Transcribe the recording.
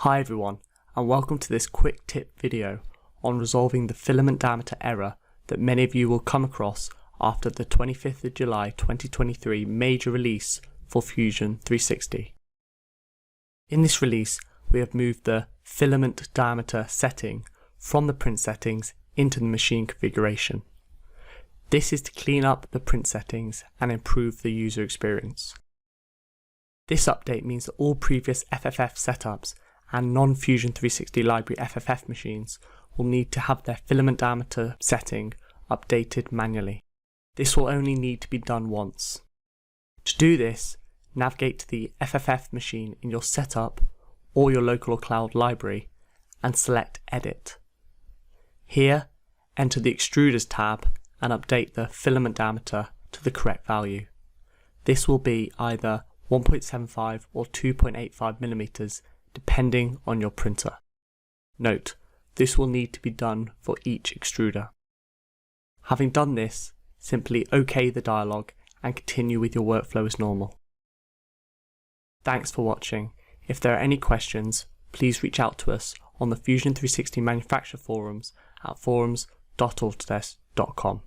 Hi everyone, and welcome to this quick tip video on resolving the filament diameter error that many of you will come across after the 25th of July 2023 major release for Fusion 360. In this release, we have moved the filament diameter setting from the print settings into the machine configuration. This is to clean up the print settings and improve the user experience. This update means that all previous FFF setups and non-Fusion 360 Library FFF machines will need to have their filament diameter setting updated manually. This will only need to be done once. To do this, navigate to the FFF machine in your setup or your local or cloud library and select Edit. Here, enter the Extruders tab and update the filament diameter to the correct value. This will be either 1.75 or 2.85 millimeters depending on your printer. Note, this will need to be done for each extruder. Having done this, simply OK the dialog and continue with your workflow as normal. Thanks for watching. If there are any questions, please reach out to us on the Fusion 360 manufacturer forums at forums.autodesk.com.